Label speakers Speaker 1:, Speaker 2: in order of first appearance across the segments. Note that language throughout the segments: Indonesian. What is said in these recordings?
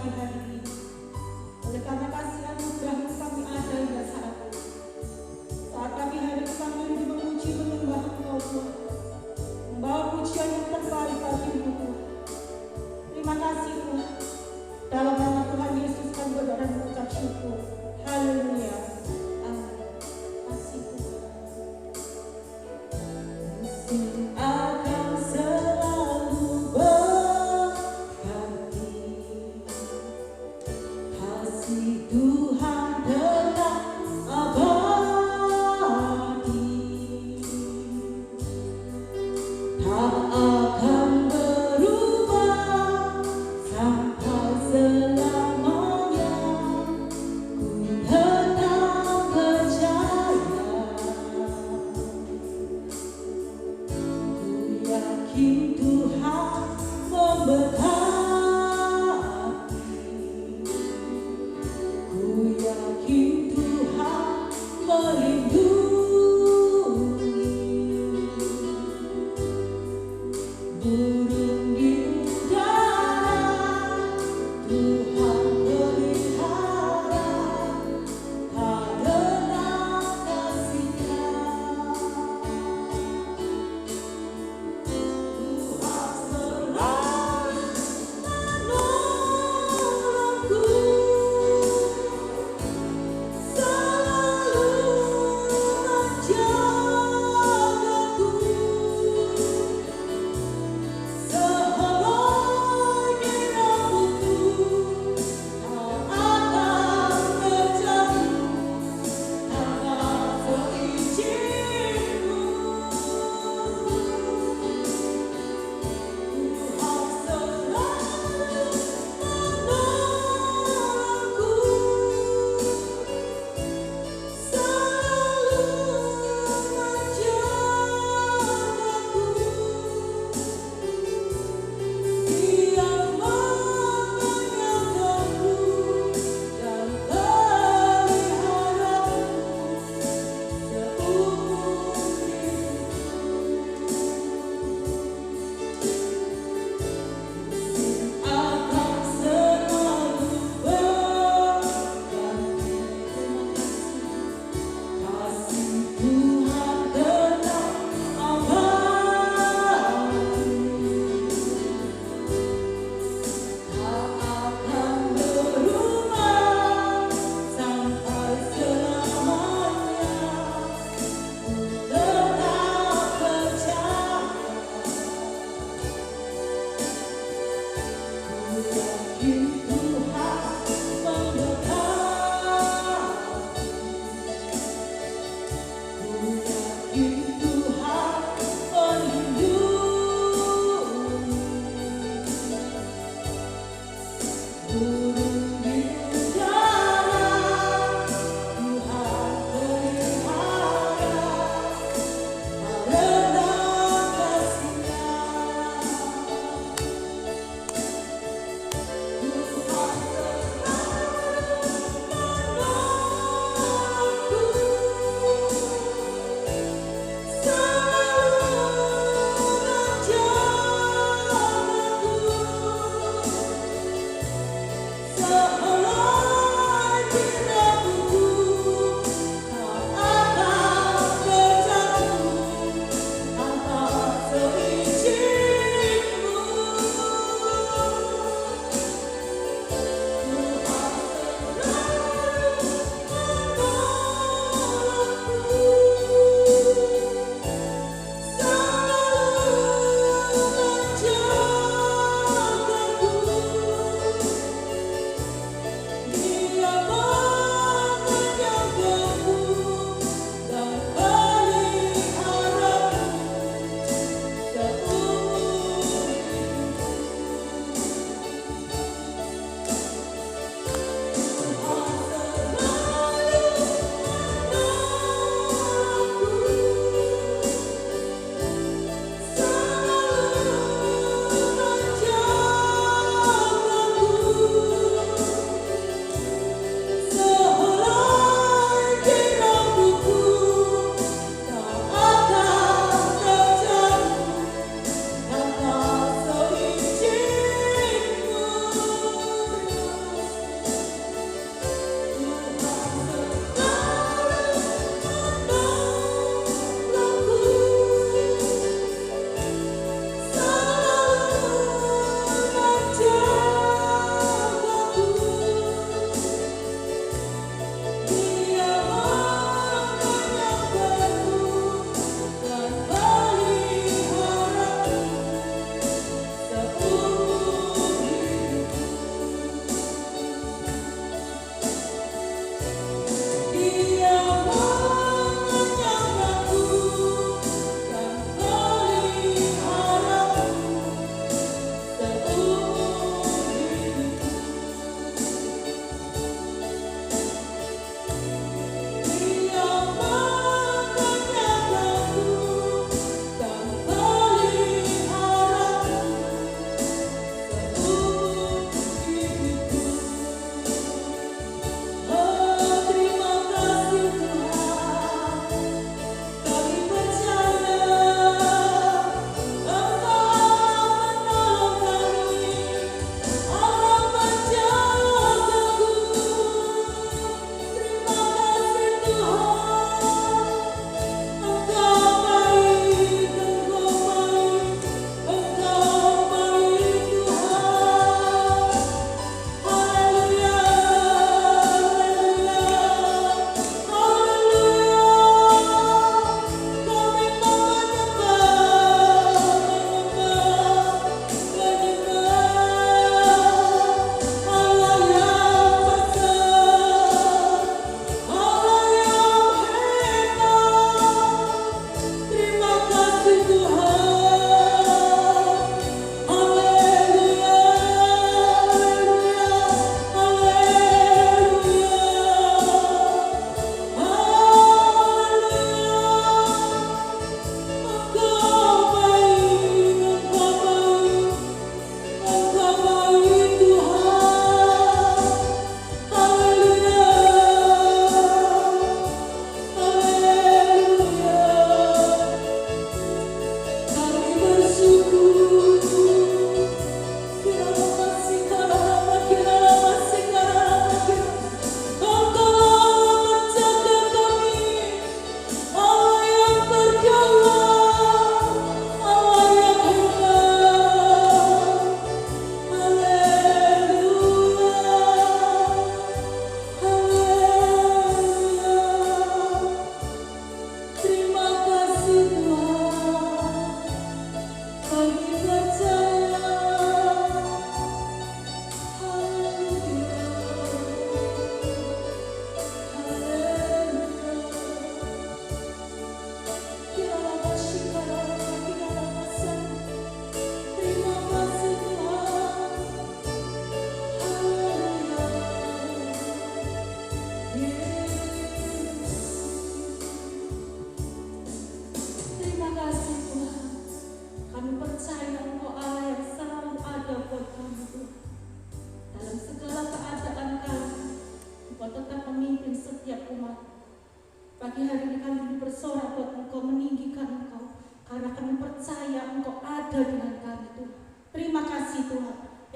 Speaker 1: pagi hari ini. Oleh karena kasih anugerah-Mu kami ada hingga saat ini. Saat pagi hari ini kami memuji menyembah Engkau Tuhan, membawa pujian yang terbaik bagi-Mu Tuhan. Terima kasih Tuhan. Dalam nama Tuhan Yesus kami berdoa dan mengucap syukur. Haleluya. Amin. Kasih Tuhan. Akan selalu berkati, kasih Tuhan tetap abadi, tak akan berubah sampai selamanya. Ku tetap percaya, ku yakin Tuhan memberkati, ku yakin Tuhan melindungi. Burung di udara Tuhan pelihara, karena kasih-Nya. Tuhan selalu menolongku, selalu menjagaku.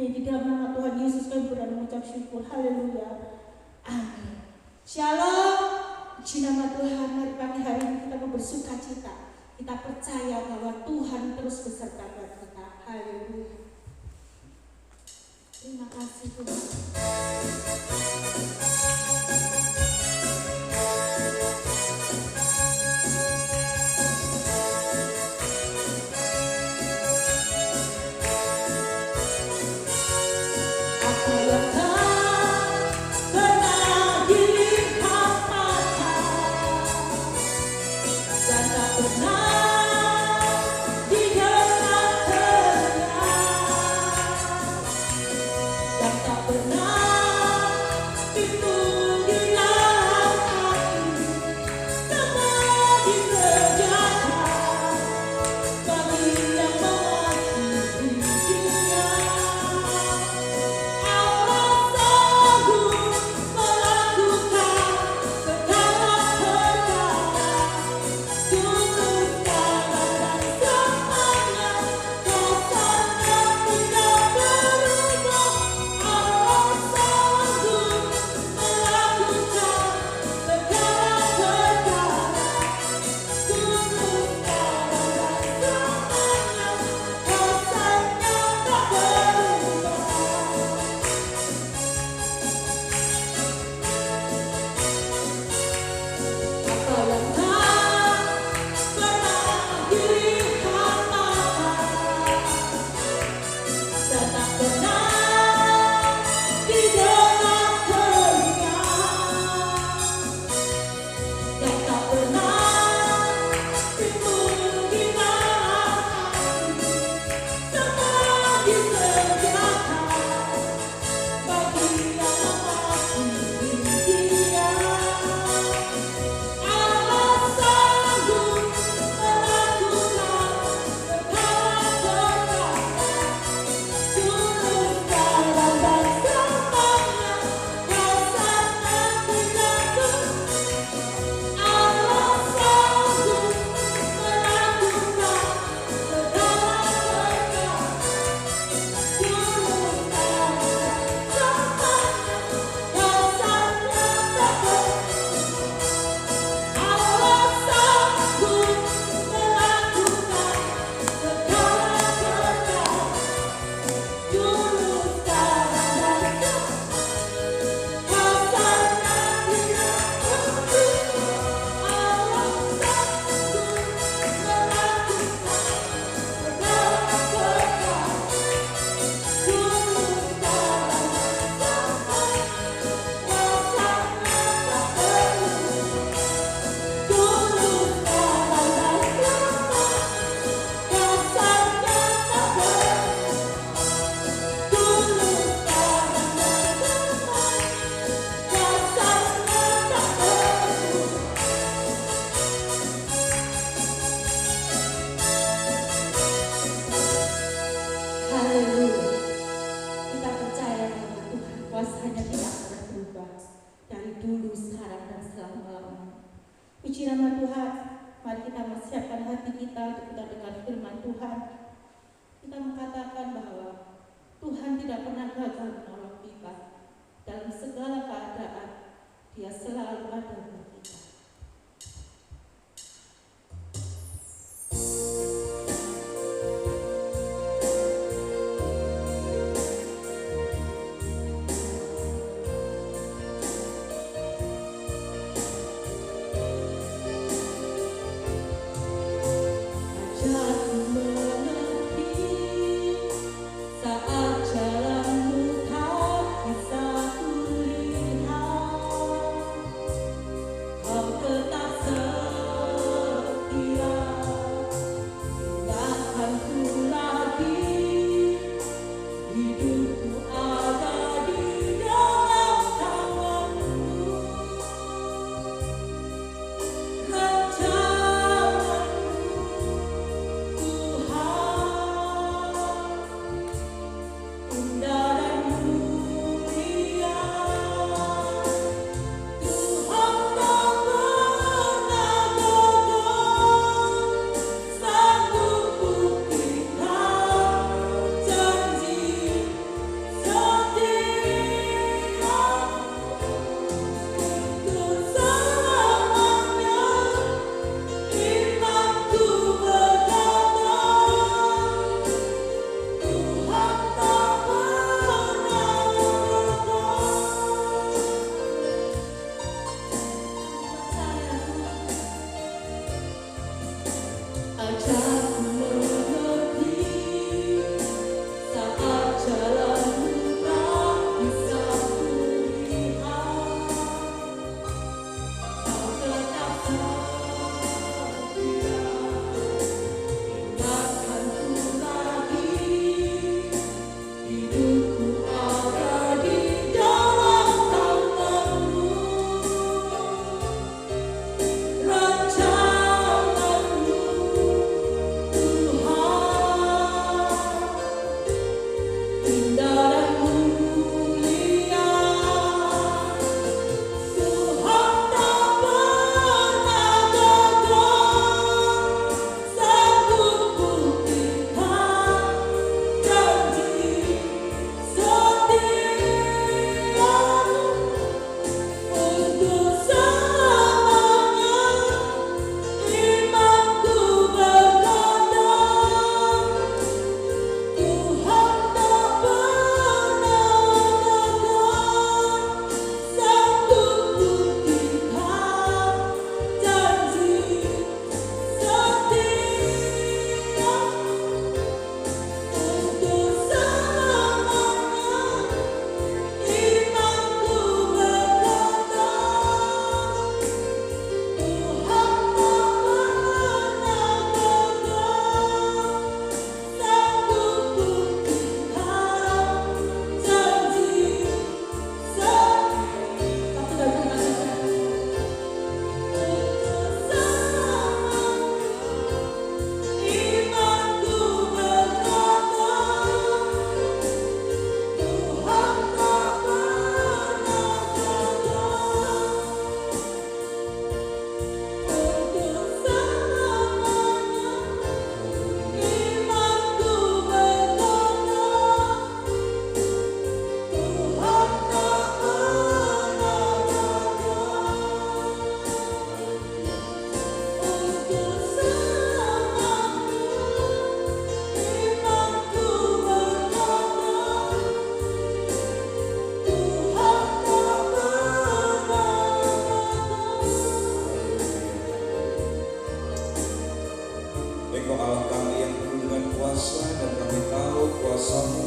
Speaker 1: Di dalam nama Tuhan Yesus kami berdoa mengucap syukur. Haleluya. Amin. Shalom. Puji nama Tuhan. Mari pagi hari ini kita mau bersuka cita. Kita percaya bahwa Tuhan terus beserta kita. Haleluya. Terima kasih Tuhan.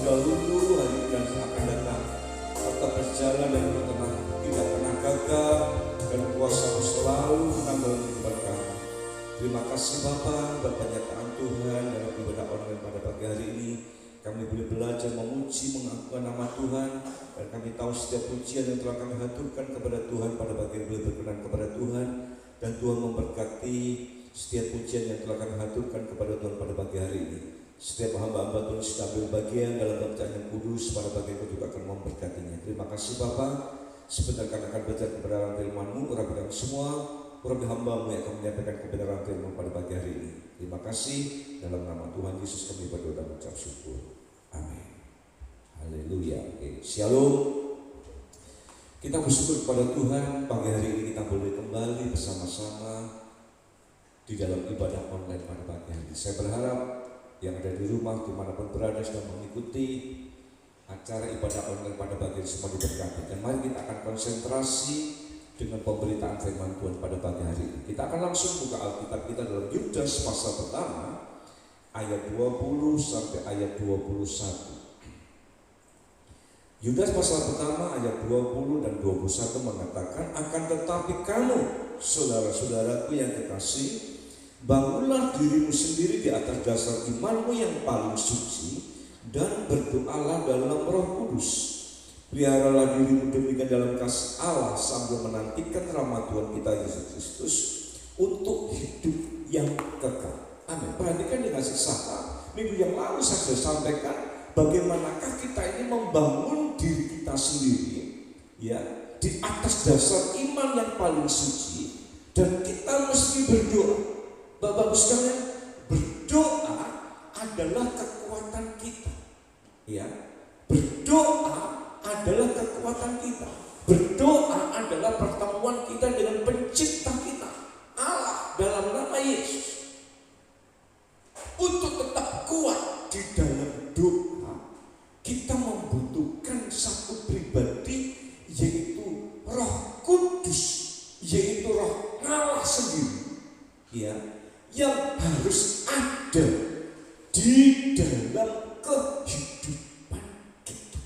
Speaker 2: dahulu, hari ini dan akan datang. Tetap berjalan dan bertenang, tidak pernah gagal, dan kuasa-Mu selalu menambah kehidupan kami. Terima kasih Bapa, buat penyertaan Tuhan dalam ibadah online pada pagi hari ini. Kami boleh belajar memuji, mengagungkan nama Tuhan, dan kami tahu setiap pujian yang telah kami haturkan kepada Tuhan pada pagi ini boleh berkenan kepada Tuhan, dan Tuhan memberkati setiap pujian yang telah kami haturkan kepada Tuhan pada pagi hari ini. Setiap hamba-hamba Tuhan sudah ambil bagian dalam bacaan yang kudus pada pagi ini juga akan memberkatinya. Terima kasih Bapa. Sebentar kami akan belajar kebenaran firman-Mu, Urapi kami semua, Urapi hamba-Mu yang akan menyampaikan kebenaran firman pada pagi hari ini. Terima kasih, dalam nama Tuhan Yesus kami berdoa dan mengucap syukur. Amin. Haleluya. Shalom. Kita bersyukur kepada Tuhan, pagi hari ini kita boleh kembali bersama-sama di dalam ibadah online pada pagi hari ini. Saya berharap yang ada di rumah dimanapun berada sedang mengikuti acara ibadah online pada pagi ini semua diberkati. Dan mari kita akan konsentrasi dengan pemberitaan firman Tuhan pada pagi hari ini. Kita akan langsung buka Alkitab kita dalam Yudas pasal pertama ayat 20 sampai ayat 21. Yudas pasal pertama ayat 20 dan 21 mengatakan, akan tetapi kamu saudara-saudaraku yang kekasih, bangunlah dirimu sendiri di atas dasar imanmu yang paling suci, dan berdoalah dalam Roh Kudus. Peliharalah dirimu demikian dalam kasih Allah sambil menantikan rahmat Tuhan kita Yesus Kristus untuk hidup yang kekal. Amin. Perhatikan dengan seksama, minggu yang lalu saya sudah sampaikan bagaimanakah kita ini membangun diri kita sendiri, ya, di atas dasar iman yang paling suci, dan kita mesti berdoa. Bapak-Ibu sekalian, berdoa adalah kekuatan kita, ya. Berdoa adalah kekuatan kita. Berdoa adalah pertemuan kita dengan pencipta kita, Allah, dalam nama Yesus. Untuk tetap kuat di dalam doa, kita membutuhkan satu pribadi, yaitu Roh Kudus, yaitu Roh Allah sendiri, ya, yang harus ada di dalam kehidupan kita.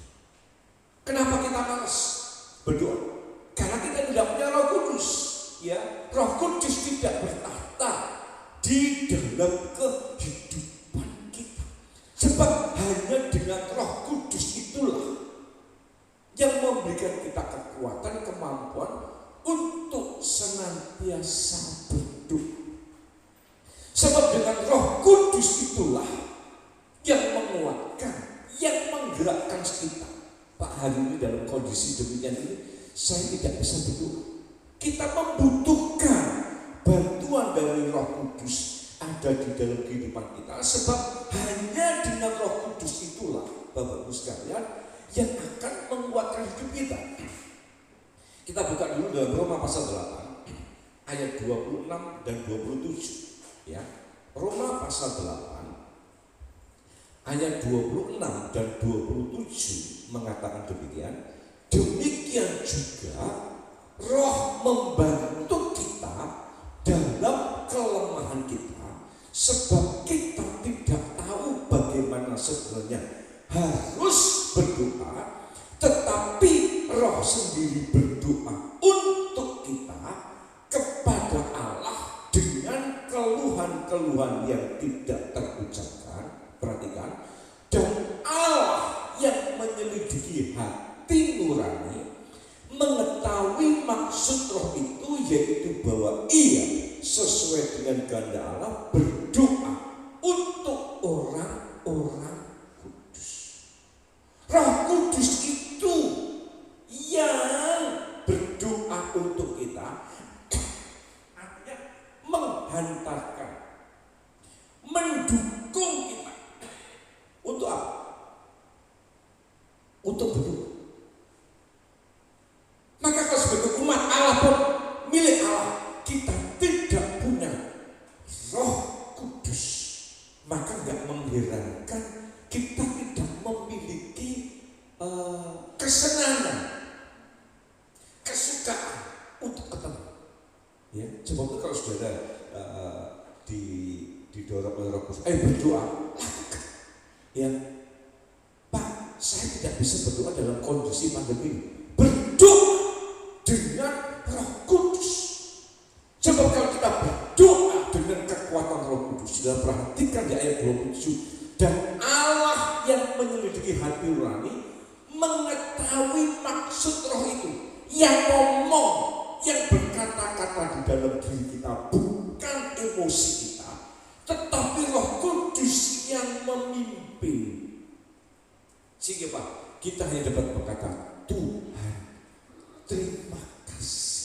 Speaker 2: Kenapa kita malas berdoa? Karena kita tidak punya Roh Kudus, ya. Roh Kudus tidak bertahta di dalam kehidupan kita. Sebab hanya dengan Roh Kudus itulah yang memberikan kita kekuatan, kemampuan untuk senantiasa berdoa. Sebab dengan Roh Kudus itulah yang menguatkan, yang menggerakkan kita. Pak, hari ini dalam kondisi demikian ini saya tidak bisa berdoa. Kita membutuhkan bantuan dari Roh Kudus ada di dalam kehidupan kita. Sebab hanya dengan Roh Kudus itulah, Bapak-Ibu sekalian, yang akan menguatkan hidup kita. Kita buka dulu dalam Roma pasal 8 ayat 26 dan 27, ya. Roma pasal 8 ayat 26 dan 27 mengatakan demikian. Demikian juga Roh membantu kita dalam kelemahan kita, sebab kita tidak tahu bagaimana sebenarnya harus berdoa, tetapi Roh sendiri berdoa untuk kita kepada Allah dengan keluhan-keluhan yang tidak terucapkan. Perhatikan, dan Allah yang menyelidiki hati nurani mengetahui maksud Roh itu, yaitu bahwa ia sesuai dengan kehendak Allah berdoa untuk orang-orang kudus. Roh Kudus itu yang berdoa untuk kita, artinya menghantarkan, mendukung kita untuk apa? Untuk berdoa. Maka kalau sebagai umat Allah pun, milik Allah, kita tidak punya Roh Kudus, maka nggak mengherankan kita tidak memiliki kesenangan, kesukaan untuk ketemu. Ya, coba kalau saudara didorong oleh Roh Kudus, berdoa, lakukan. Ya, Pak, saya tidak bisa berdoa dalam kondisi pandemi. Berdoa dengan Roh Kudus. Sebab kalau kita berdoa dengan kekuatan Roh Kudus, sudah perhatikan di ayat 27, dan Allah yang menyelidiki hati nurani mengetahui maksud roh itu, yang ngomong, yang berkata-kata di dalam diri kita, bukan emosi kita, tetapi Roh Kudus yang memimpin. Sehingga Pak, kita hanya dapat berkata, Tuhan terima kasih,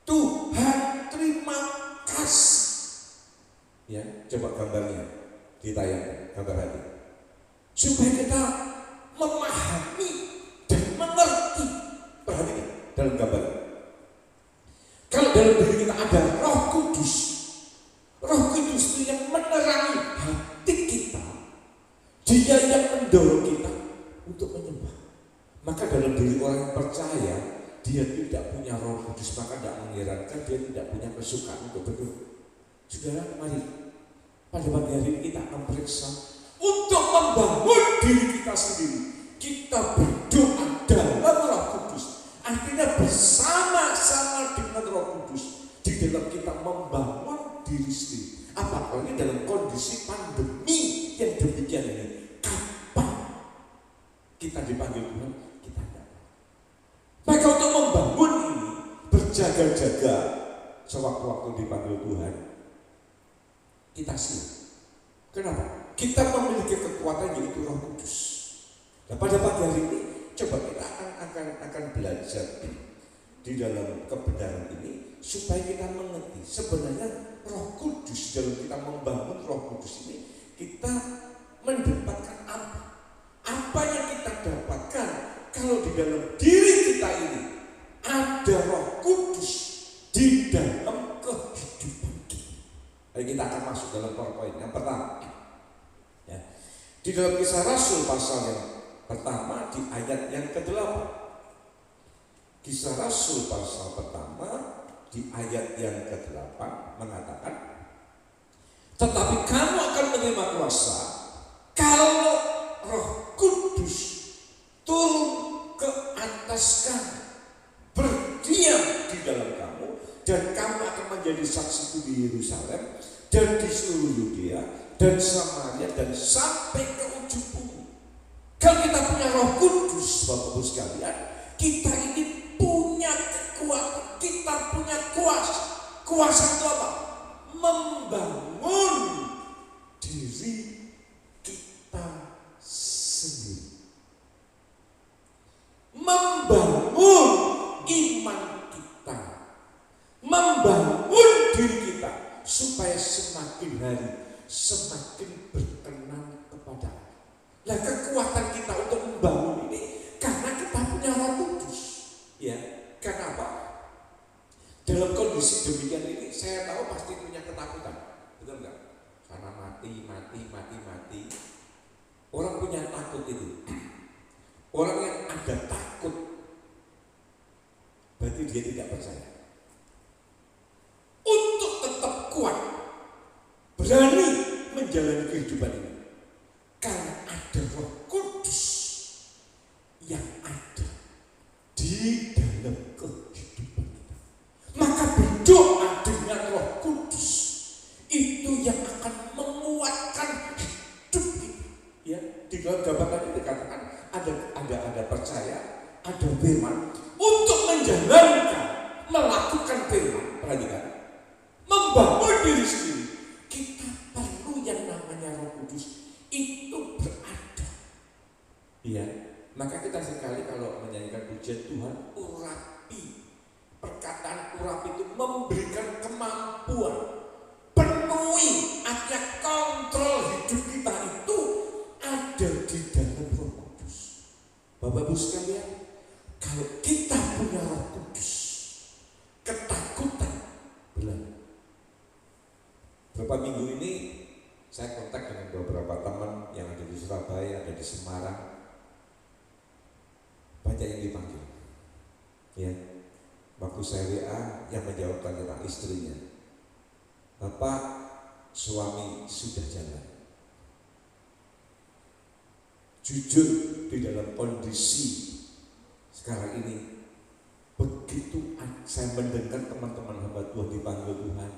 Speaker 2: Tuhan terima kasih. Ya, coba gambarnya ditayangkan, gambar hati, supaya kita memahami dan mengerti. Perhatikan dalam gambar. Kalau dalam diri kita ada Roh Kudus, Roh Kudus itu yang menerangi hati kita, Dia yang mendorong kita untuk menyembah. Maka dalam diri orang yang percaya, dia tidak punya Roh Kudus, maka tidak mengherankan dia tidak punya kesukaan untuk berdoa. Saudara, mari pada pagi hari ini kita akan periksa untuk membangun diri kita sendiri. Kita berdoa dalam Roh Kudus, artinya bersama-sama dengan Roh Kudus di dalam kita membangun diri sendiri. Apalagi dalam kondisi pandemi yang demikian ini, kapan kita dipanggil Tuhan? Kita tidak. Maka untuk membangun ini, berjaga-jaga sewaktu-waktu dipanggil Tuhan, kita siap. Kenapa? Kita memiliki kekuatan yaitu Roh Kudus. Nah, pada pagi hari ini coba kita akan belajar di dalam kebenaran ini supaya kita mengerti sebenarnya Roh Kudus. Dalam kita membangun Roh Kudus ini, kita mendapatkan apa? Apa yang kita dapatkan kalau di dalam diri kita ini ada Roh Kudus di dalam kehidupan kita? Jadi kita akan masuk dalam poin yang pertama. Ya. Di dalam Kisah Rasul pasal yang pertama di ayat yang ke-8. Kisah Rasul pasal pertama di ayat yang ke-8 mengatakan, tetapi kamu akan menerima kuasa kalau Roh Kudus turun ke atas kamu, berdiam di dalam kamu, dan kamu akan menjadi saksiku di Yerusalem dan di seluruh Yudea dan Samaria dan sampai ke ujung bumi. Kalau kita punya Roh Kudus, Bapak-Ibu sekalian, kita ini punya kekuatan, kita punya kuasa. Kuasa itu apa? Membangun diri kita sendiri, membangun iman kita, membangun diri kita supaya semakin hari semakin berkenan kepada Allah. Nah, kekuatan kita untuk membangun ini karena kita punya Roh Kudus. Ya, kenapa? Dalam kondisi demikian ini saya tahu pasti punya ketakutan, betul nggak? Karena mati. Orang punya takut itu. Orang yang ada takut berarti dia tidak percaya. Untuk tetap kuat, berani menjalani kehidupan ini, karena ada Roh Kudus yang ada di dalam kehidupan kita. Maka berdoa dengan Roh Kudus itu yang akan menguatkan hidup kita. Ya, di dalam gambaran ini dikatakan ada percaya, ada firman untuk menjalankan, melakukan firman. Perhatikan, membangun diri sendiri. Kita perlu yang namanya Roh Kudus itu berada. Ya, maka kita sekali kalau menyanyikan pujian Tuhan urapi. Perkataan urapi itu memberikan kemampuan, penuhi, artinya kontrol hidup kita itu ada di dalam Roh Kudus. Bapak-Ibu sekalian, kalau kita punya Roh Kudus, ketakutan berlalu. Beberapa minggu ini saya kontak dengan beberapa teman yang ada di Surabaya, ada di Semarang. Banyak yang dipanggil. Ya, waktu saya WA yang menjawab tentang istrinya, Bapak, suami sudah jalan. Jujur, di dalam kondisi sekarang ini, begitu saya mendengar teman-teman hamba Tuhan dipanggil Tuhan,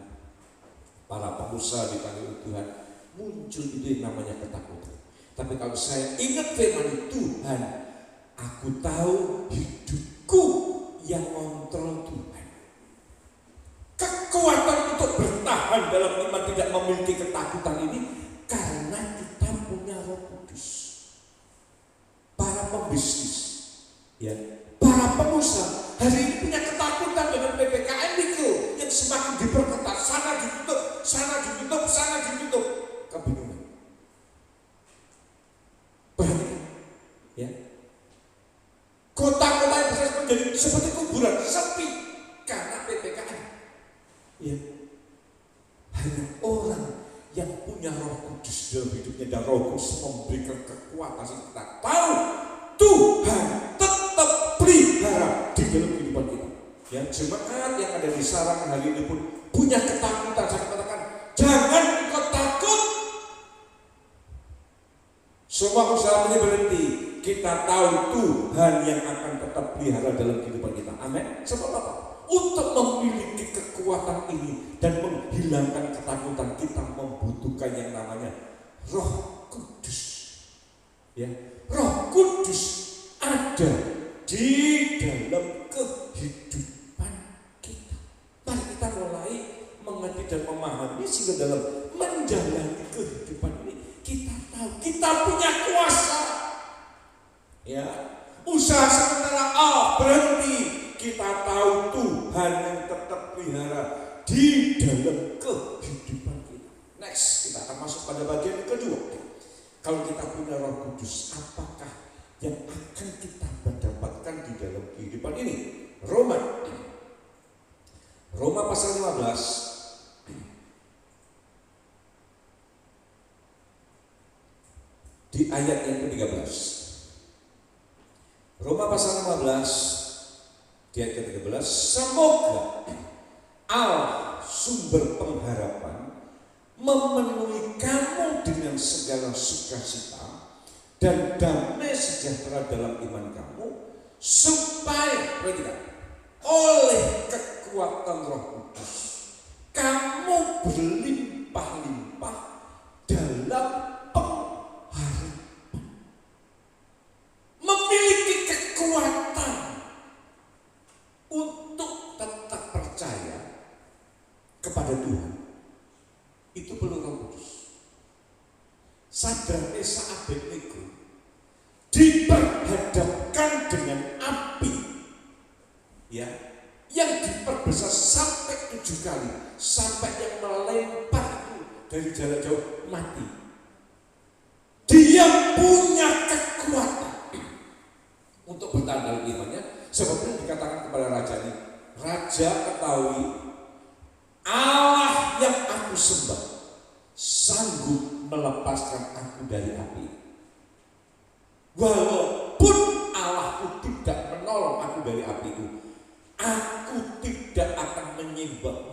Speaker 2: para pengusaha dipanggil Tuhan, muncul itu yang namanya ketakutan. Tapi kalau saya ingat firman Tuhan, aku tahu hidupku yang kontrol Tuhan. Kekuatan untuk bertahan dalam iman tidak memiliki ketakutan ini karena kita punya Roh Kudus. Para pembisnis, ya, para pengusaha hari ini punya ketakutan dengan PPKM itu yang semakin diperketat, sana ditutup, sana ditutup, sana ditutup, kebingungan. Perhatikan, ya, kota-kota yang besar menjadi seperti kuburan, sepi karena PPKM. Ya, hanya orang yang punya Roh Kudus dalam hidupnya dan Roh Kudus memberikan kekuatan kita tahu Tuhan tetap pelihara di dalam kehidupan kita. Ya, jemaat yang ada di Sarangan hari ini pun punya ketakutan. Saya katakan, jangan engkau takut. Semua usaha ini berhenti. Kita tahu Tuhan yang akan tetap pelihara dalam kehidupan kita. Amin. Sebab apa? Untuk memiliki kekuatan ini dan menghilangkan ketakutan, kita membutuhkan yang namanya Roh Kudus. Ya, Roh Kudus ada di dalam kehidupan kita. Mari kita mulai mengerti dan memahami sehingga dalam menjalani kehidupan ini kita tahu kita punya kuasa. Ya, usaha sementara berhenti. Kita tahu Tuhan yang tetap pelihara di dalam kehidupan kita. Next, kita akan masuk pada bagian kedua. Kalau kita punya Roh Kudus, apakah yang akan kita dapatkan di dalam kehidupan ini? Roma pasal 15 di ayat yang ke-13. Roma pasal 15 di ayat ke-13, semoga Allah sumber pengharapan memenuhi kamu dengan segala sukacita dan damai sejahtera dalam iman kamu, supaya oleh kekuatan Roh Kudus kamu berlimpah-limpah dalam pengharapan, memiliki kekuatan untuk tetap percaya kepada Tuhan. Itu perlu Roh Kudus. Sadar Mesa Abednego diperhadapkan dengan api, ya, yang diperbesar sampai 7 kali, sampai yang melempar itu dari jarak jauh mati. Dia punya kekuatan untuk bertahan dalam imannya. Sebabnya dikatakan kepada raja ini, raja ketahui Allah yang aku sembah sanggup melepaskan aku dari api. Walaupun Allahku tidak menolong aku dari api itu, aku tidak akan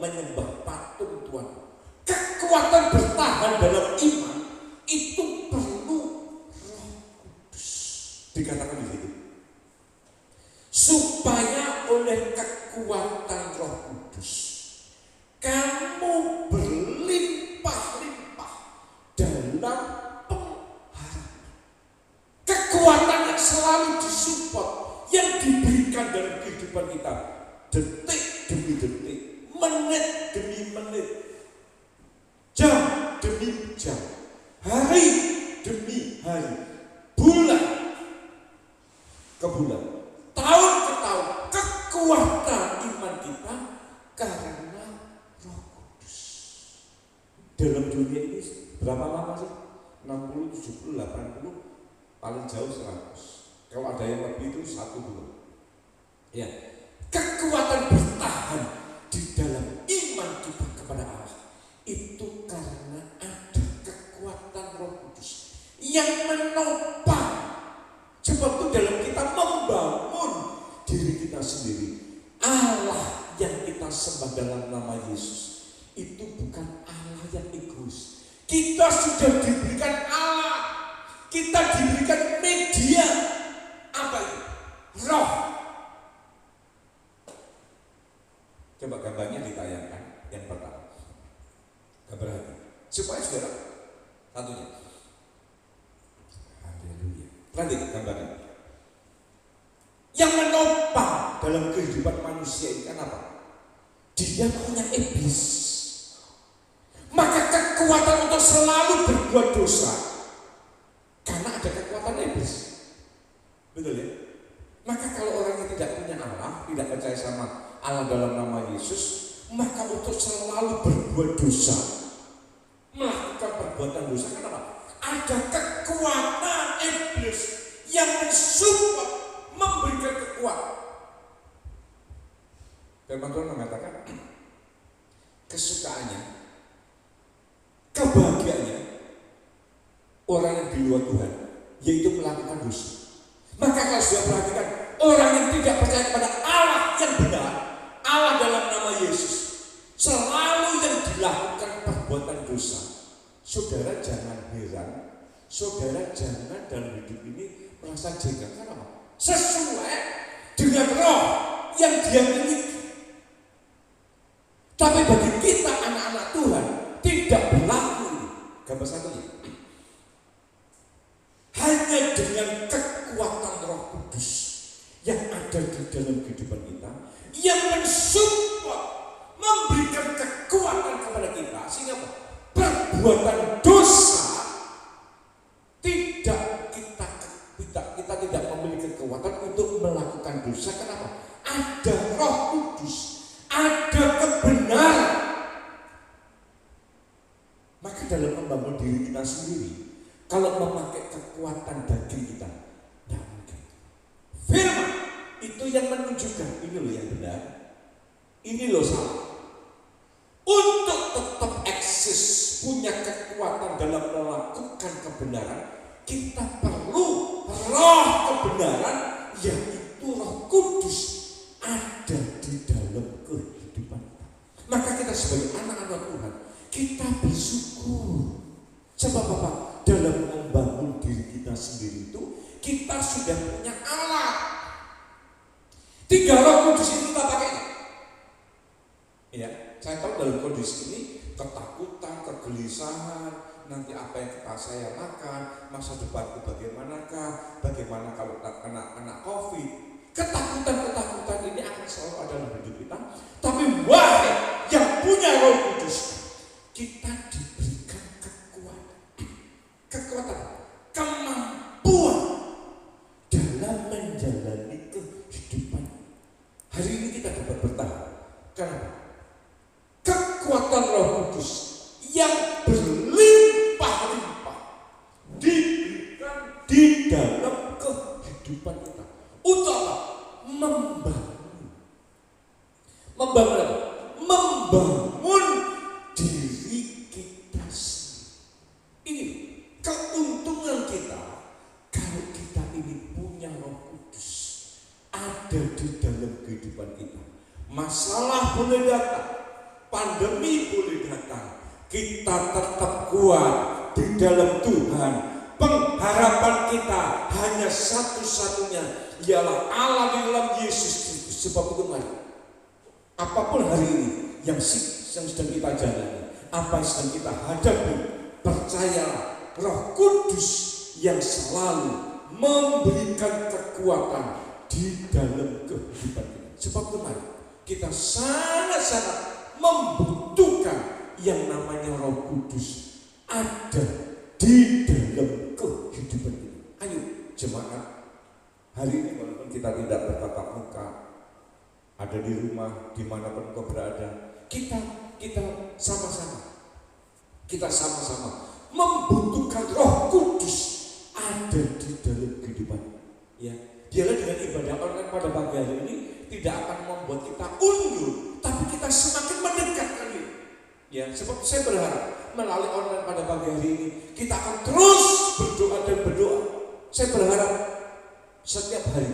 Speaker 2: menyembah patung Tuhan. Kekuatan bertahan dalam iman itu perlu Roh Kudus. Dikatakan di situ, supaya oleh kekuatan Roh Kudus kamu berlimpah-limpah dalam pengharapan. Kekuatan yang selalu disupport, yang diberikan dalam kehidupan kita, detik demi detik, menit demi menit, jam demi jam, hari demi hari, bulan ke bulan, tahun ke tahun, kekuatan iman kita karena Roh Kudus. Dalam dunia ini berapa lama sih? 60, 70, 80, paling jauh 100. Kalau ada yang lebih itu 1 bulan. Ya, kekuatan bertahan di dalam iman kita kepada Allah itu karena ada kekuatan Roh Kudus yang menopang. Sebab itu dalam kita membangun diri kita sendiri, Allah yang kita sembah dalam nama Yesus itu bukan Allah yang egois. Kita sudah diberikan Allah, kita diberikan Nanti gambarnya. Yang menopang dalam kehidupan manusia ini kan apa? Dia punya iblis. Maka kekuatan untuk selalu berbuat dosa karena ada kekuatan iblis. Betul ya? Maka kalau orang yang tidak punya Allah, tidak percaya sama Allah dalam nama Yesus, maka untuk selalu berbuat dosa, melakukan perbuatan dosa, kenapa? Ada kekuatan iblis yang mensupport, memberikan kekuatan. Firman Tuhan mengatakan kesukaannya, kebahagiaannya orang yang di luar Tuhan, yaitu melakukan dosa. Maka kalau sudah perhatikan, orang yang tidak percaya kepada Allah yang benar, Allah dalam nama Yesus, selalu yang dilakukan perbuatan dosa. Saudara jangan heran, saudara jangan dalam hidup ini merasa jengkel. Kenapa? Sesuai dengan roh yang dia miliki. Tapi bagi kita anak-anak Tuhan tidak berlaku. Gambar satunya, hanya dengan kekuatan Roh Kudus yang ada di dalam kehidupan kita, yang mensupport, memberikan kekuatan kepada kita, sehingga perbuatan dosa tidak kita tidak memiliki kekuatan untuk melakukan dosa. Kenapa? Ada Roh Kudus, ada kebenaran. Maka dalam membangun diri kita sendiri, kalau memakai kekuatan daging kita, tidak mungkin. Firman itu yang menunjukkan ini loh yang benar, ini loh salah. Untuk tetap eksis, punya kekuatan dalam melakukan kebenaran, kita perlu roh kebenaran, yaitu Roh Kudus ada di dalam kehidupan kita. Maka kita sebagai anak-anak Tuhan, kita bersyukur. Coba Bapak, dalam membangun diri kita sendiri itu, kita sudah punya alat. 3 Roh Kudus itu kita pakai. Ya, saya tahu dalam kondisi ini ketakutan, kegelisahan, nanti apa yang saya makan, masa depanku bagaimanakah, bagaimana kalau kena COVID. Ketakutan ini akan selalu ada dalam hidup kita. Tapi wahai yang punya Roh Kudus, kita diberikan kekuatan, kemampuan dalam menjalani kehidupan. Hari ini kita dapat bertahan. Kenapa? Kekuatan Roh Kudus yang berlimpah-limpah diberikan di dalam kehidupan kita. Untuk apa? Membangun diri kita sendiri. Ini keuntungan kita kalau kita ini punya Roh Kudus ada di dalam kehidupan kita. Masalah boleh datang, pandemi boleh datang, kita tetap kuat di dalam Tuhan. Pengharapan kita hanya satu-satunya, ialah Allah di dalam Yesus Kristus. Sebab itu mari, apapun hari ini yang sedang kita jalani, apa yang sedang kita hadapi, percayalah Roh Kudus yang selalu memberikan kekuatan di dalam kehidupan kita. Sebab itu mari, kita sangat-sangat membutuhkan yang namanya Roh Kudus ada di dalam kehidupan kita. Ayo jemaat, hari ini walaupun kita tidak bertatap muka, ada di rumah, dimanapun kau berada, kita sama-sama membutuhkan Roh Kudus ada di dalam kehidupan. Ya, dialah dengan ibadah online pada pagi hari ini tidak akan membuat kita undur, tapi kita semakin mendekatkan diri. Ya, sebab saya berharap melalui online pada pagi hari ini kita akan terus berdoa dan berdoa. Saya berharap setiap hari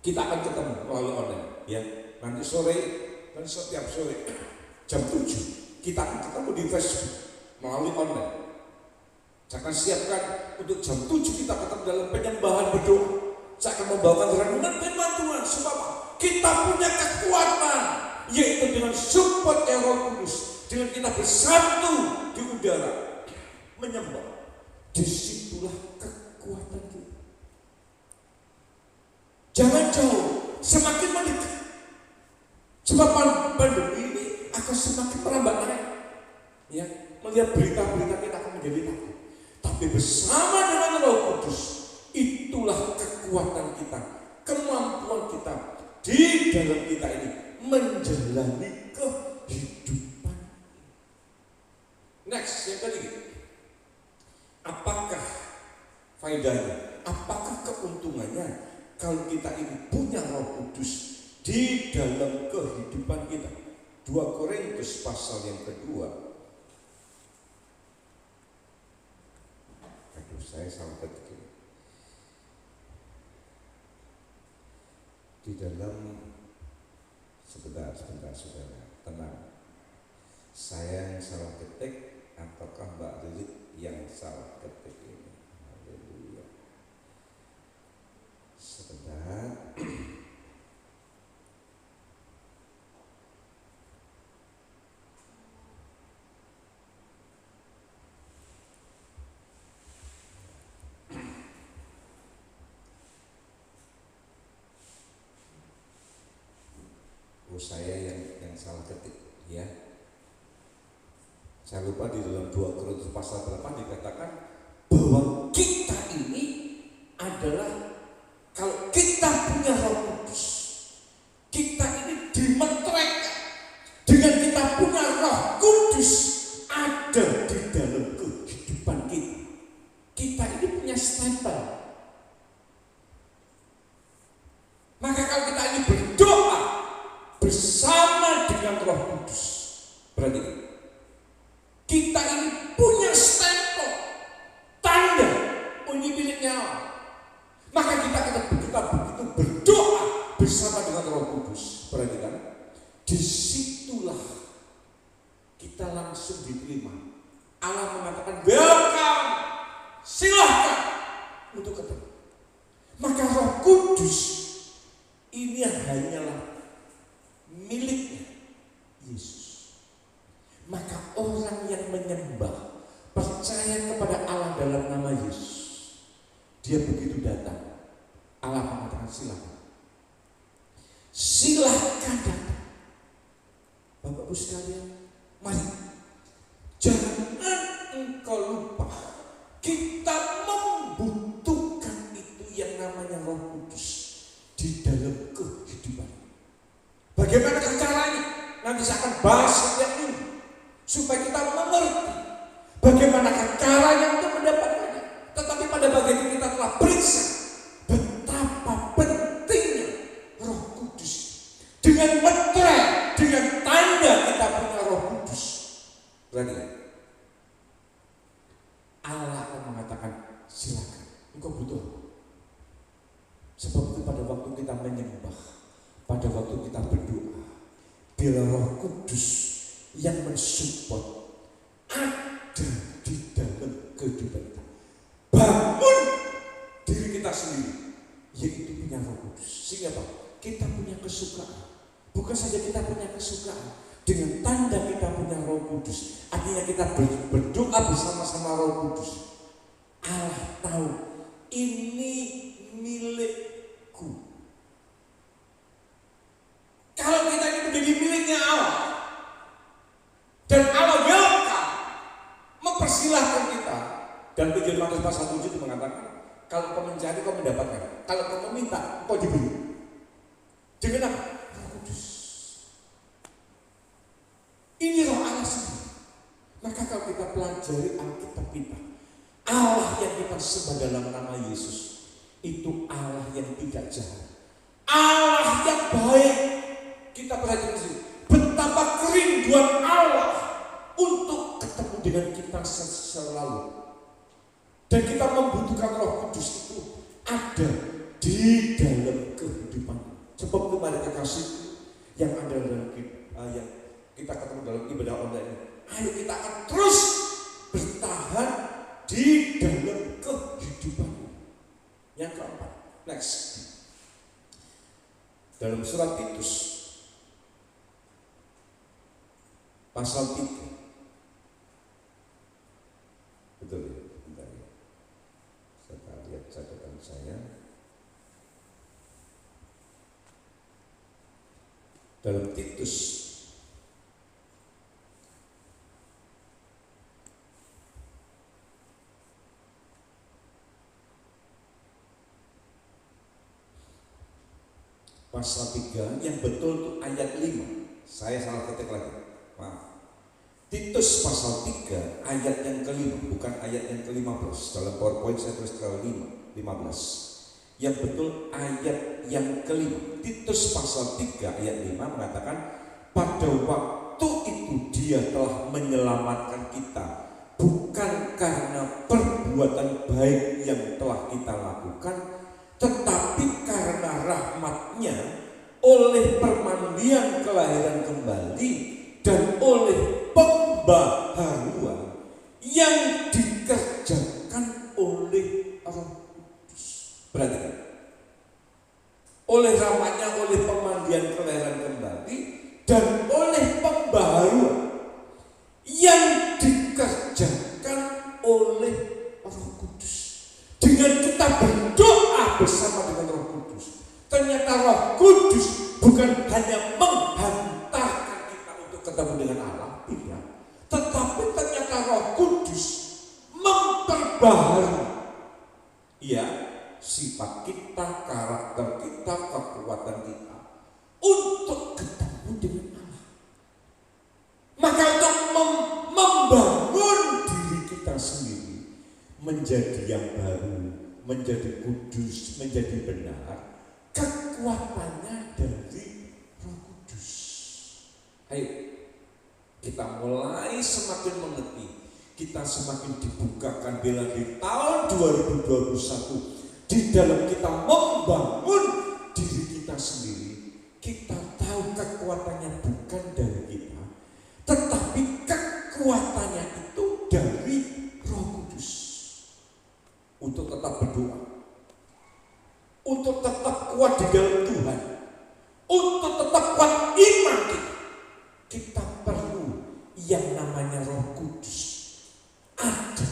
Speaker 2: kita akan ketemu melalui online. Ya, nanti sore dan setiap sore jam 7 kita akan ketemu di Facebook melalui online. Saya akan siapkan untuk jam 7 kita ketemu dalam penyembahan berdoa. Saya akan membawakan renungan firman Tuhan. Sebab kita punya kekuatan, yaitu dengan support Roh Kudus, dengan kita bersatu di udara menyembah, disitulah kekuatan kita. Jangan jauh, semakin mendekat. Sebab pandemi ini akan semakin merambat naik. Ya, melihat berita-berita kita akan menjadi takut. Tapi bersama dengan Roh Kudus, itulah kekuatan kita, kemampuan kita di dalam kita ini menjalani kehidupan. Next, yang ketiga, apakah faedahnya? Apakah keuntungannya kalau kita ini punya Roh Kudus di dalam kehidupan kita? 2 Korintus pasal yang kedua. Aduh, saya salah ketik. Di dalam sebentar saudara, tenang. Saya yang salah ketik ataukah Mbak Lilit yang salah ketik ini? Haleluya. Sebentar. Saya yang salah ketik ya. Saya lupa di dalam 2 Korintus pasal 8 dikatakan bahwa kita ini adalah, kalau kita punya Roh Kudus, kita ini dimeteraikan dengan kita punya Roh Kudus ada di dalam kehidupan kita. Kita ini punya stempel. Maka kalau kita ini berdoa bersama dengan Roh Kudus, berarti kita ini punya stempel, tanda ini miliknya Allah. Maka kita begitu berdoa bersama dengan Roh Kudus, berarti kan disitulah kita langsung diterima. Allah mengatakan welcome, silahkan untuk ketemu. Maka Roh Kudus ini hanyalah miliknya Yesus. Maka orang yang menyembah, percaya kepada Allah dalam nama Yesus, dia begitu datang, Allah mengatakan silakan, silahkan datang. Bapak Ibu sekalian, mari jangan engkau lupa, kita membutuhkan itu yang namanya Roh Kudus di dalam kehidupan. Bagaimana caranya? Nanti saya akan bahas setiap minggu supaya kita mengerti bagaimana caranya untuk mendapatkannya. Tetapi pada bagian ini kita telah periksa betapa pentingnya Roh Kudus. Dengan meterai, dengan tanda kita punya Roh Kudus, berarti Allah akan mengatakan silakan, engkau butuh. Sebab itu pada waktu kita menyembah, pada waktu kita berdoa, bila Roh Kudus yang mensupport ada di dalam kehidupan kita, bangun diri kita sendiri, yaitu punya Roh Kudus. Sehingga apa? Kita punya kesukaan. Bukan saja kita punya kesukaan, dengan tanda kita punya Roh Kudus, artinya kita berdoa bersama-sama Roh Kudus. Allah tahu ini milikku. Kalau kita ini menjadi miliknya Allah dan Allah welcome, mempersilahkan kita. Dan Injil Matius pasal 7 itu mengatakan, kalau kau mencari kau mendapatkan, kalau kau meminta kau diberi. Dengan apa? Roh Kudus. Ini Roh Allah sendiri. Maka kalau kita pelajari Alkitab kita, Allah yang kita sembah dalam nama Yesus itu Allah yang tidak jahat, Allah yang baik. Kita perhatikan di sini betapa kerinduan Allah untuk ketemu dengan kita selalu. Dan kita membutuhkan Roh Kudus itu ada di dalam kehidupan. Sebab kemarin kekasih yang ada dalam yang kita ketemu dalam ibadah online ini, ayo kita akan terus bertahan di dalam kehidupan. Yang keempat, next, dalam surat Titus pasal 3, betul ya? Bentar ya. catatan saya. Dalam Titus pasal 3 yang betul itu ayat 5. Saya salah ketik lagi, maaf. Titus pasal 3 ayat yang kelima, bukan ayat yang ke-15. Dalam PowerPoint saya tulis ke-15. Yang betul ayat yang kelima. Titus pasal 3 ayat 5 mengatakan, pada waktu itu dia telah menyelamatkan kita, bukan karena perbuatan baik yang telah kita lakukan, tetapi karena rahmat-Nya oleh permandian kelahiran kembali dan oleh pembaharuan yang dikerjakan oleh Roh Kudus. Perhatikan, oleh rahmat-Nya, oleh pemandian kelahiran kembali dan oleh pembaharuan yang dikerjakan oleh Roh Kudus. Dengan kita berdoa bersama dengan Roh Kudus, ternyata Roh Kudus bukan hanya menghantarkan kita untuk ketemu dengan Allah, tidak, tetapi ternyata Roh Kudus memperbaharui sifat kita, karakter kita, kekuatan kita untuk ketemu dengan Allah. Maka untuk membangun diri kita sendiri menjadi yang baru, menjadi kudus, menjadi benar, kekuatannya dari Roh Kudus. Ayo kita mulai semakin mengerti, kita semakin dibukakan bila di tahun 2021 di dalam kita membangun diri kita sendiri, kita tahu kekuatannya bukan dari kita, tetapi kekuatannya itu dari Roh Kudus. Untuk tetap berdoa, untuk tetap kuat di dalam Tuhan, untuk tetap kuat iman kita perlu yang namanya Roh Kudus ada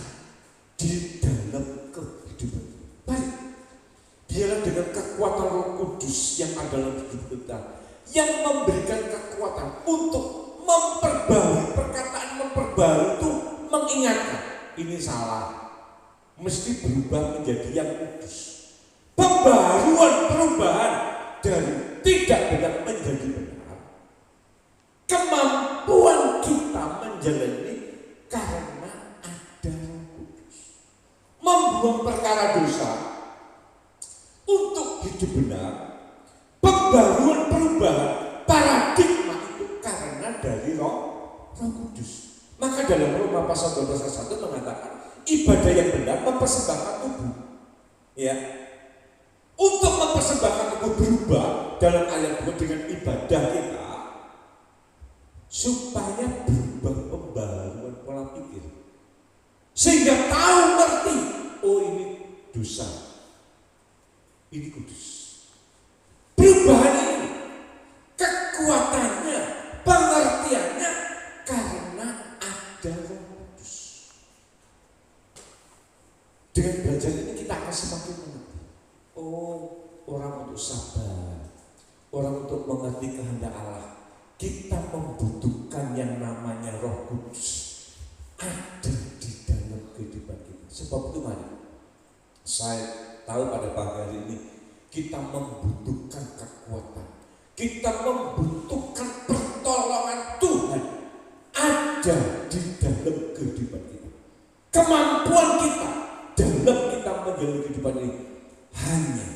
Speaker 2: di dalam kehidupan. Baik, biarlah dengan kekuatan Roh Kudus yang ada dalam hidup kita, yang memberikan kekuatan untuk memperbarui perkataan, memperbarui itu mengingatkan ini salah, mesti berubah menjadi yang kudus. Pembaharuan, perubahan dari tidak benar menjadi benar. Kemampuan kita menjalani karena ada Roh Kudus. Membuang perkara dosa untuk hidup benar. Pembaharuan, perubahan paradigma itu karena dari Roh Kudus. Maka dalam Roma pasal 12 ayat 1 mengatakan ibadah yang benar mempersembahkan tubuh. Ya. Untuk mempersembahkan tubuh berubah dalam ayat 2 dengan ibadah kita supaya berubah pembaharuan pola pikir. Sehingga tahu ngerti, oh ini dosa, ini kudus. Perubahan ini, kekuatannya, pengertiannya karena ada Roh Kudus. Dengan belajar ini kita akan semakin mengerti. Oh, orang untuk sabar, orang untuk mengerti kehendak Allah, kita membutuhkan yang namanya Roh Kudus ada di dalam kehidupan kita. Sebab itu mari, saya tahu pada pagi hari ini kita membutuhkan kekuatan, kita membutuhkan pertolongan Tuhan ada di dalam kehidupan kita. Kemampuan kita dalam kita menjalani kehidupan ini hanya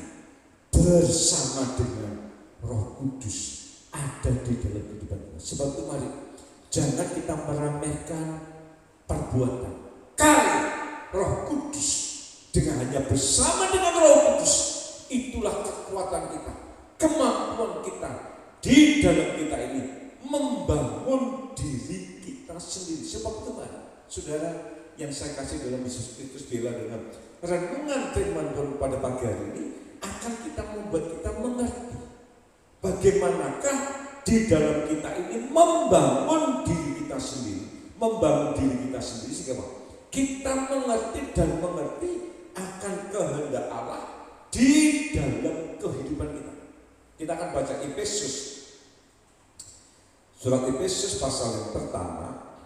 Speaker 2: bersama dengan Roh Kudus ada di dalam kehidupan kita. Sebab itu mari, jangan kita meremehkan perbuatan karya Roh Kudus. Dengan hanya bersama dengan Roh Kudus, itulah kekuatan kita, kemampuan kita di dalam kita ini membangun diri kita sendiri. Sebab itu mari, saudara yang saya kasih dalam Yesus Kristus, bila dengan renungan firman Tuhan pada pagi hari ini akan kita membuat kita mengerti bagaimanakah di dalam kita ini membangun diri kita sendiri, membangun diri kita sendiri sehingga kita mengerti dan mengerti akan kehendak Kita akan baca Efesus. Surat Efesus pasal yang pertama.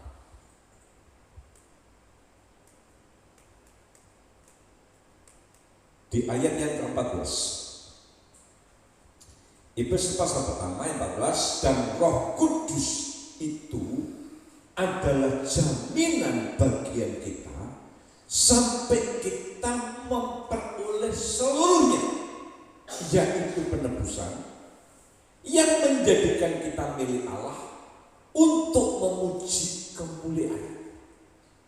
Speaker 2: Di ayat yang ke-14. Efesus pasal pertama yang 14, dan Roh Kudus itu adalah jaminan bagian kita sampai kita memperoleh seluruhnya, yaitu penebusan yang menjadikan kita milik Allah untuk memuji kemuliaan.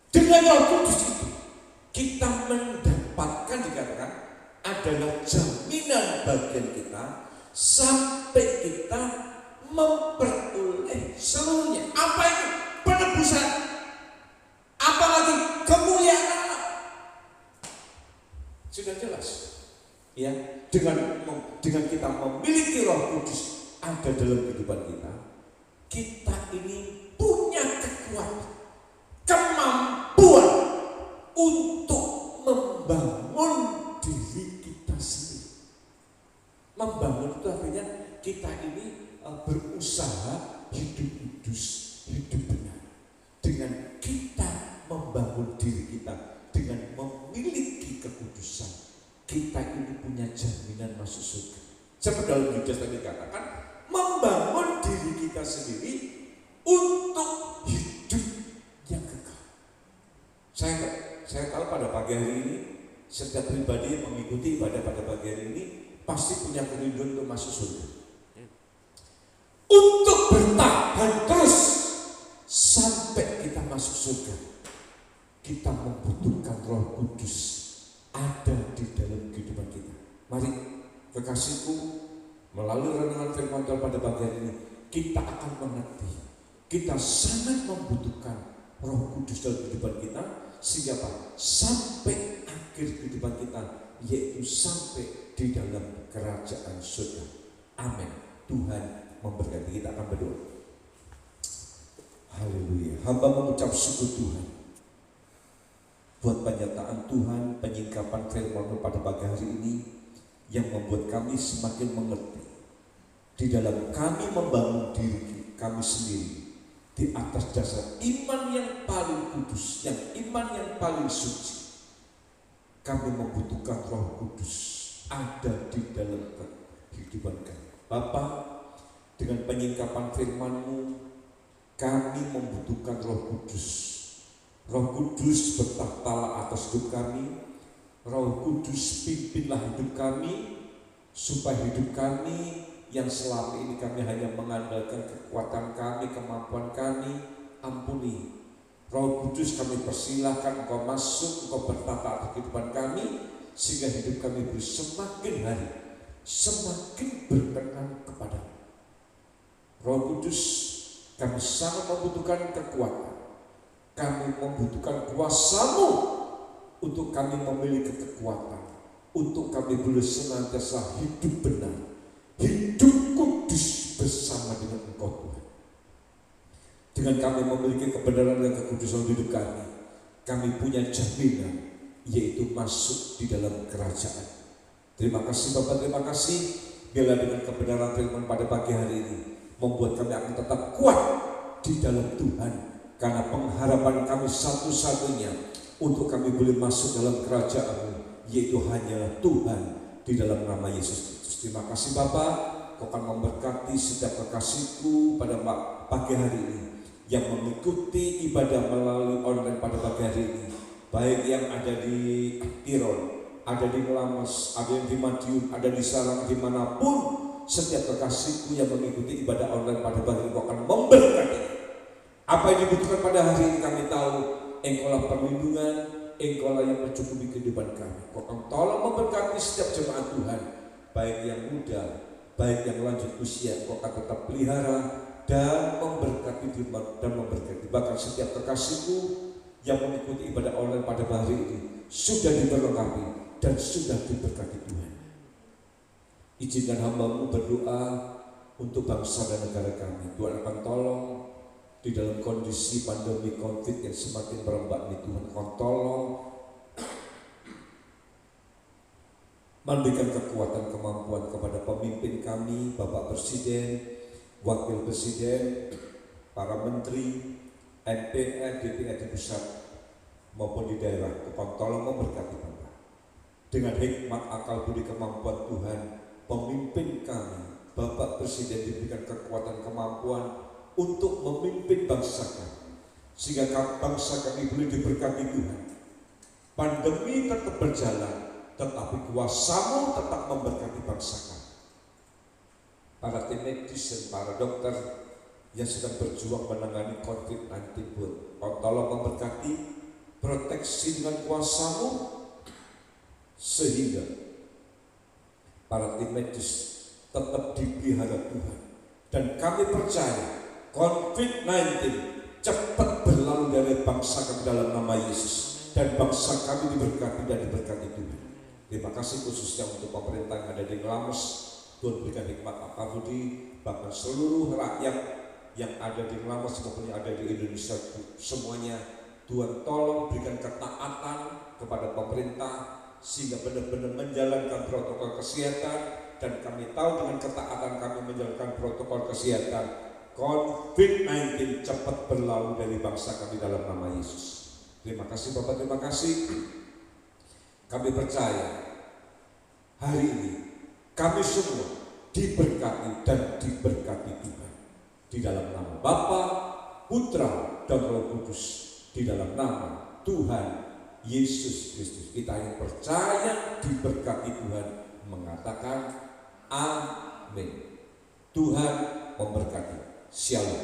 Speaker 2: Dengan Roh Kudus itu kita mendapatkan, dikatakan, adalah jaminan bagian kita sampai kita memperoleh seluruhnya. Apa itu? Penebusan. Apalagi kemuliaan Allah. Sudah jelas. Ya, dengan kita memiliki Roh Kudus ada dalam kehidupan kita, kita ini punya kekuatan, kemampuan untuk membangun diri kita sendiri. Membangun itu artinya kita ini berusaha hidup kudus, hidup benar. Dengan kita membangun diri kita, dengan memiliki kekudusan, kita ini punya jaminan masuk surga. Seperti dalam Yudas tadi katakan, membangun diri kita sendiri untuk hidup yang kekal. Saya tahu pada pagi hari ini setiap pribadi yang mengikuti ibadah pada pagi hari ini pasti punya kerinduan untuk masuk surga. Untuk bertahan terus sampai kita masuk surga, kita membutuhkan Roh Kudus ada di dalam kehidupan kita. Mari kekasihku, melalui renungan firman Tuhan pada pagi hari ini kita akan mengerti, kita sangat membutuhkan Roh Kudus dalam kehidupan kita, sehingga sampai akhir kehidupan kita, yaitu sampai di dalam kerajaan surga. Amin. Tuhan memberkati. Kita akan berdoa. Haleluya. Hamba mengucap syukur Tuhan buat penyataan Tuhan, penyingkapan firman pada pagi hari ini yang membuat kami semakin mengerti di dalam kami membangun diri kami sendiri di atas dasar iman yang paling kudus, yang iman yang paling suci. Kami membutuhkan Roh Kudus ada di dalam kehidupan kami. Bapa, dengan penyingkapan firman-Mu, kami membutuhkan Roh Kudus. Roh Kudus bertahtalah atas hidup kami. Roh Kudus pimpinlah hidup kami, supaya hidup kami yang selama ini kami hanya mengandalkan kekuatan kami, kemampuan kami, ampuni. Roh Kudus, kami persilahkan Engkau masuk, Engkau bertata atas kehidupan kami, sehingga hidup kami semakin hari semakin berkenan kepada-Mu. Roh Kudus, kami sangat membutuhkan kekuatan, kami membutuhkan kuasa-Mu untuk kami memiliki kekuatan, untuk kami boleh senantiasa hidup benar, hidup kudus bersama dengan Engkau Tuhan. Dengan kami memiliki kebenaran dan kekudusan hidup kami punya jaminan, yaitu masuk di dalam kerajaan. Terima kasih Bapak, terima kasih. Biarlah dengan kebenaran firman pada pagi hari ini membuat kami akan tetap kuat di dalam Tuhan, karena pengharapan kami satu-satunya untuk kami boleh masuk dalam kerajaan-Mu, yaitu hanyalah Tuhan di dalam nama Yesus Kristus. Terima kasih Bapak, Kau akan memberkati setiap kekasihku pada pagi hari ini yang mengikuti ibadah melalui online pada pagi hari ini, baik yang ada di Tirol, ada di Melames, ada yang di Madiun, ada di Sarang, dimanapun setiap kekasihku yang mengikuti ibadah online pada pagi ini, Kau akan memberkati. Apa yang dibutuhkan pada hari ini kami tahu, Engkaulah perlindungan, Engkaulah yang mencukupi kehidupan kami. Kau akan tolong memberkati setiap jemaat Tuhan, baik yang muda, baik yang lanjut usia. Kau akan tetap pelihara dan memberkati dan memberkati. Bahkan setiap kekasihku yang mengikuti ibadah online pada hari ini sudah diberkati dan sudah diberkati Tuhan. Izinkan hamba-Mu berdoa untuk bangsa dan negara kami. Tuhan akan tolong di dalam kondisi pandemi COVID yang semakin merebak ini. Tuhan akan tolong memberikan kekuatan kemampuan kepada pemimpin kami, Bapak Presiden, Wakil Presiden, para Menteri, MPR, DPR di pusat maupun di daerah. Tuhan tolong memberkati Bapak. Dengan hikmat, akal, budi, kemampuan Tuhan, pemimpin kami, Bapak Presiden diberikan kekuatan kemampuan untuk memimpin bangsa kami, sehingga bangsa kami boleh diberkati Tuhan. Pandemi tetap berjalan, tetapi kuasa-Mu tetap memberkati bangsa kami. Para tim medis dan para dokter yang sedang berjuang menangani COVID-19 pun, tolong memberkati, proteksi dengan kuasa-Mu, sehingga para tim medis tetap dipelihara Tuhan. Dan kami percaya COVID-19 cepat berlalu dari bangsa kami dalam nama Yesus, dan bangsa kami diberkati dan diberkati Tuhan. Terima kasih khususnya untuk pemerintah yang ada di Ngelames. Tuhan berikan hikmat akal budi, bahkan seluruh rakyat yang ada di Ngelames maupun yang ada di Indonesia semuanya. Tuhan tolong berikan ketaatan kepada pemerintah sehingga benar-benar menjalankan protokol kesehatan. Dan kami tahu dengan ketaatan kami menjalankan protokol kesehatan, COVID-19 cepat berlalu dari bangsa kami dalam nama Yesus. Terima kasih Bapak, terima kasih. Kami percaya hari ini kami semua diberkati dan diberkati Tuhan. Di dalam nama Bapa, Putra, dan Roh Kudus. Di dalam nama Tuhan Yesus Kristus. Kita yang percaya diberkati Tuhan mengatakan amin. Tuhan memberkati. Shalom.